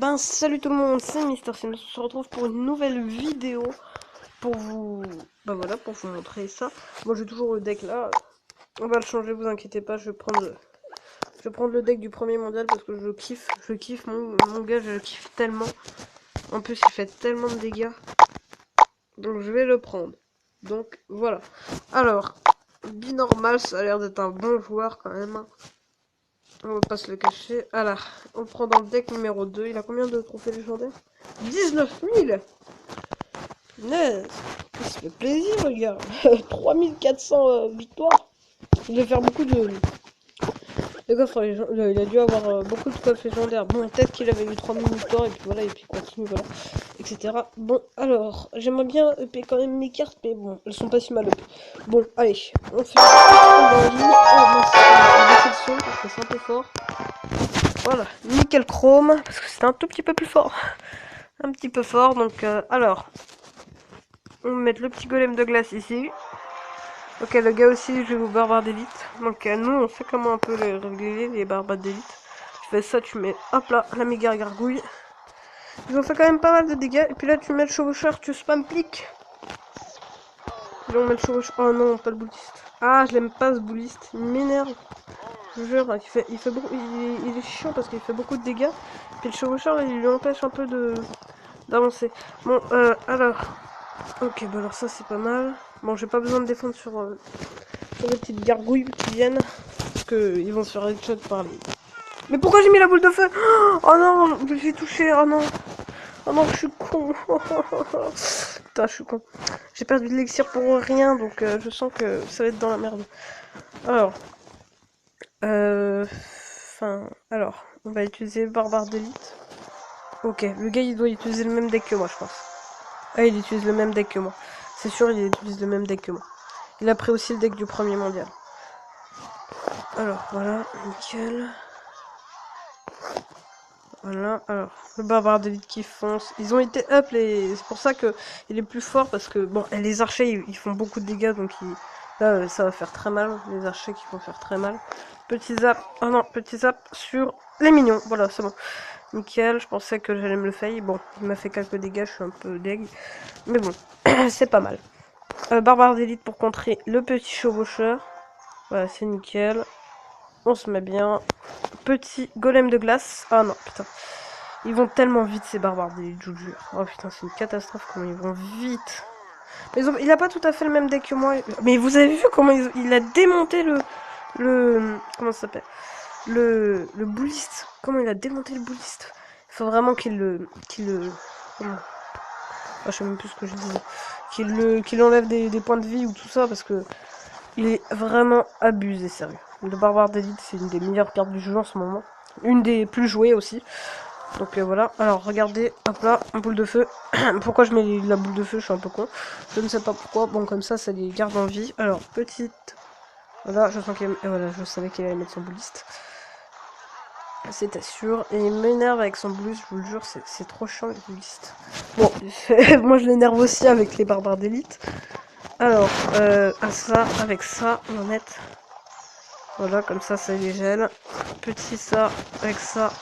Ben salut tout le monde, c'est Mister Sim. On se retrouve pour une nouvelle vidéo pour vous, ben voilà, pour vous montrer ça. Moi j'ai toujours le deck là, on va le changer, vous inquiétez pas, je vais prendre le deck du premier mondial parce que je kiffe mon gars, je le kiffe tellement. En plus il fait tellement de dégâts, donc je vais le prendre. Donc voilà. Alors, Binormal, ça a l'air d'être un bon joueur quand même. On va pas se le cacher. Alors, on prend dans le deck numéro 2. Il a combien de trophées légendaires? 19 000. Punaise. Il se fait plaisir, le gars. 3400 victoires. Il doit faire beaucoup de coffres légendaires. Il a dû avoir beaucoup de coffres légendaires. Bon, peut-être qu'il avait eu 3000 victoires, et puis voilà, et puis il continue, voilà, etc. Bon, alors, j'aimerais bien EP quand même mes cartes, mais bon, elles sont pas si mal EP. Bon, allez, on fait une ligne. Oh mince, on va baisser le son, parce que c'est un peu fort. Voilà, nickel chrome, parce que c'est un tout petit peu plus fort. Un petit peu fort, donc alors, on va mettre le petit golem de glace ici. Ok, le gars aussi joue aux barbares d'élite. Donc nous, on sait comment un peu les régler, les barbares d'élite. Tu fais ça, tu mets, hop là, la méga gargouille. Ils ont fait quand même pas mal de dégâts. Et puis là, tu mets le chevaucheur, tu spam pliques. Là, on met le chevaucheur. Oh non, pas le bouliste. Ah, je l'aime pas ce bouliste, il m'énerve. Je vous jure, il fait beaucoup, il est chiant parce qu'il fait beaucoup de dégâts. Puis le chevaucheur, il lui empêche un peu d'avancer. Bon, alors. Ok, bah alors ça, c'est pas mal. Bon, j'ai pas besoin de défendre sur les petites gargouilles qui viennent. Parce que ils vont se faire headshot par les... Mais pourquoi j'ai mis la boule de feu? Oh non, je me suis touché, oh non. Oh non, je suis con. Putain, je suis con. J'ai perdu de l'élixir pour rien, donc je sens que ça va être dans la merde. Alors. Alors, on va utiliser Barbare d'élite. Ok, le gars il doit utiliser le même deck que moi, je pense. Ah, il utilise le même deck que moi. C'est sûr, il utilise le même deck que moi. Il a pris aussi le deck du premier mondial. Alors, voilà, nickel. Voilà, alors, le barbare d'élite qui fonce. Ils ont été up, c'est pour ça que il est plus fort, parce que, bon, les archers, ils font beaucoup de dégâts, donc là, ça va faire très mal. Les archers qui vont faire très mal. Petit zap, oh non, petit zap sur les minions. Voilà, c'est bon. Nickel, je pensais que j'allais me le fail. Bon, il m'a fait quelques dégâts, je suis un peu deg. Mais bon, c'est pas mal. Barbare d'élite pour contrer le petit chevaucheur. Voilà, c'est nickel. On se met bien. Petit golem de glace. Ah non, putain. Ils vont tellement vite ces barbares d'élite, je vous jure. Oh putain, c'est une catastrophe comment ils vont vite. Mais il a pas tout à fait le même deck que moi. Mais vous avez vu comment il a démonté comment ça s'appelle? Le bouliste. Comment il a démonté le bouliste. Il faut vraiment comment? Ah, je sais même plus ce que je disais. Qu'il enlève des points de vie ou tout ça, parce que il est vraiment abusé, sérieux. Le barbare d'élite, c'est une des meilleures cartes du jeu en ce moment. Une des plus jouées aussi. Donc voilà. Alors regardez, hop là, boule de feu. Pourquoi je mets la boule de feu? Je suis un peu con. Je ne sais pas pourquoi. Bon, comme ça les garde en vie. Alors, petite. Voilà, je sens qu'il... Voilà, je savais qu'il allait mettre son bouliste. C'était sûr. Et il m'énerve avec son bouliste, je vous le jure, c'est trop chiant les boulistes. Bon, moi je l'énerve aussi avec les barbares d'élite. Alors, ça, avec ça, on va mettre... Voilà, comme ça les gèle. Petit ça, avec ça.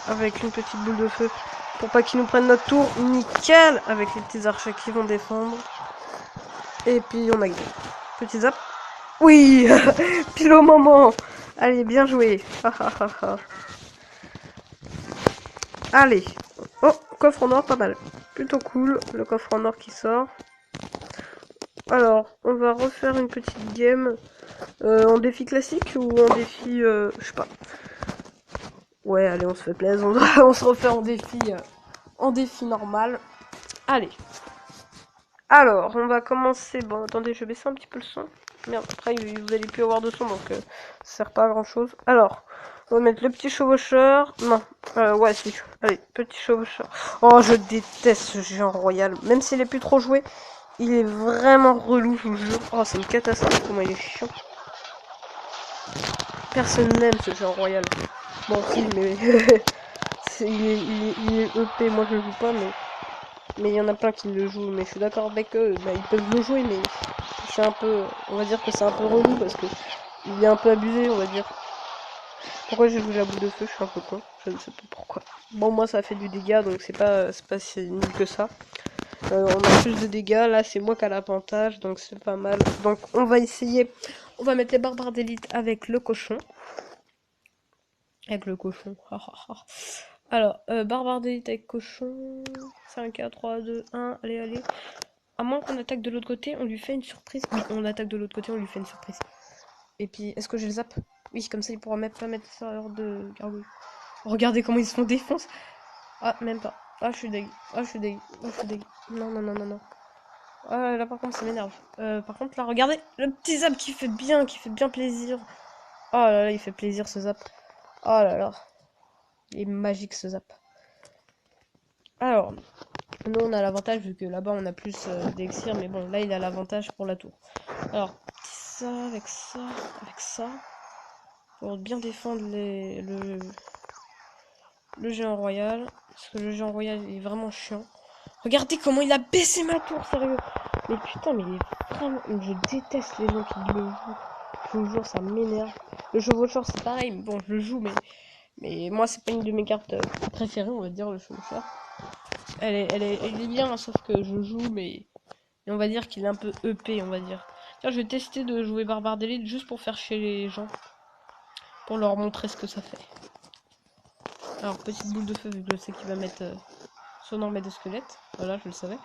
Avec une petite boule de feu. Pour pas qu'ils nous prennent notre tour. Nickel. Avec les petits archers qui vont défendre. Et puis on a gagné. Petit zap. Oui. Pile au moment. Allez, bien joué. Allez. Oh, coffre en or, pas mal. Plutôt cool, le coffre en or qui sort. Alors, on va refaire une petite game. En défi classique ou en défi... je sais pas. Ouais, allez, on se fait plaisir. On se refait en défi normal. Allez. Alors, on va commencer. Bon, attendez, je vais baisser un petit peu le son. Merde, après, vous allez plus avoir de son, donc ça sert pas à grand chose. Alors, on va mettre le petit chevaucheur. Non, ouais, si. Allez, petit chevaucheur. Oh, je déteste ce géant royal. Même s'il est plus trop joué, il est vraiment relou, je vous jure. Oh, c'est une catastrophe, comment il est chiant. Personne n'aime ce géant royal. Bon, si, mais... il est EP, moi je le joue pas, mais il y en a plein qui le jouent, mais je suis d'accord avec eux, bah, ils peuvent le jouer, mais c'est un peu, on va dire que c'est un peu relou, parce que il est un peu abusé, on va dire. Pourquoi j'ai joué la boule de feu? Je suis un peu con. Je ne sais pas pourquoi. Bon, moi, ça fait du dégât, donc c'est pas si nul que ça. On a plus de dégâts. Là, c'est moi qui a l'avantage, donc c'est pas mal. Donc, on va essayer. On va mettre les barbares d'élite avec le cochon. Avec le cochon. Alors, barbare d'élite avec cochon. 5, 4, 3, 2, 1. Allez, allez. À moins qu'on attaque de l'autre côté, on lui fait une surprise. Oui, on attaque de l'autre côté, on lui fait une surprise. Et puis, est-ce que je le zappe? Oui, comme ça, il pourra même pas mettre ça hors de gargouille. Regardez comment ils se font défoncer. Ah, même pas. Ah, je suis deg. Ah, je suis deg. Ah, je suis deg. Non, non, non, non, non. Ah, là, par contre, ça m'énerve. Par contre, là, regardez. Le petit zap qui fait bien plaisir. Oh là là, il fait plaisir, ce zap. Oh là là. Il est magique, ce zap. Alors, nous, on a l'avantage, vu que là-bas, on a plus d'élixir. Mais bon, là, il a l'avantage pour la tour. Alors, ça, avec ça, avec ça. Pour bien défendre le géant royal. Parce que le géant royal est vraiment chiant. Regardez comment il a baissé ma tour, sérieux. Mais putain, mais il est vraiment... Je déteste les gens qui le jouent. Je vous jure, ça m'énerve. Le chevaucheur, c'est pareil. Bon, je le joue, mais moi, c'est pas une de mes cartes préférées, on va dire, le chevaucheur. Elle est bien, sauf que je joue, mais on va dire qu'il est un peu EP, on va dire. Tiens, je vais tester de jouer Barbare d'élite juste pour faire chier les gens. Pour leur montrer ce que ça fait. Alors, petite boule de feu, vu que je sais qu'il va mettre son armée de squelettes. Voilà, je le savais.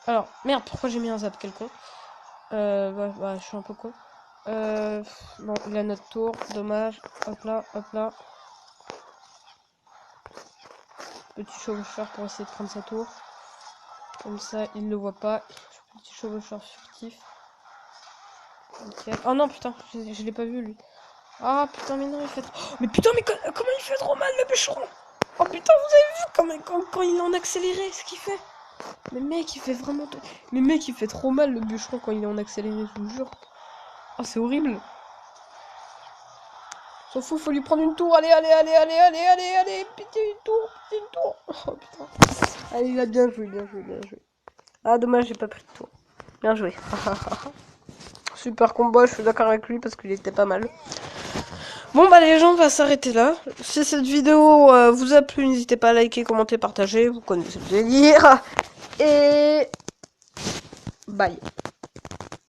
Alors, merde, pourquoi j'ai mis un zap, quel con. Bah, je suis un peu con. Bon, il a notre tour, dommage. Hop là, hop là. Petit chevaucheur pour essayer de prendre sa tour. Comme ça, il le voit pas. Petit chevaucheur furtif. Okay. Oh non, putain, je l'ai pas vu, lui. Ah, putain, mais non, il fait... Oh, mais putain, mais comment il fait trop mal, le bûcheron. Oh, putain, vous avez vu quand il est en accéléré, ce qu'il fait. Mais mec, il fait vraiment... Mais mec, il fait trop mal, le bûcheron, quand il est en accéléré, je vous jure. Oh, c'est horrible. S'en fout, faut lui prendre une tour. Allez, allez, allez, allez, allez, allez, allez. Pitié, une tour, pitié, une tour. Oh, putain. Allez, il a bien joué, bien joué, bien joué. Ah, dommage, j'ai pas pris de tour. Bien joué. Super combat, je suis d'accord avec lui parce qu'il était pas mal. Bon bah les gens, on va s'arrêter là. Si cette vidéo vous a plu, n'hésitez pas à liker, commenter, partager. Vous connaissez le délire. Et bye.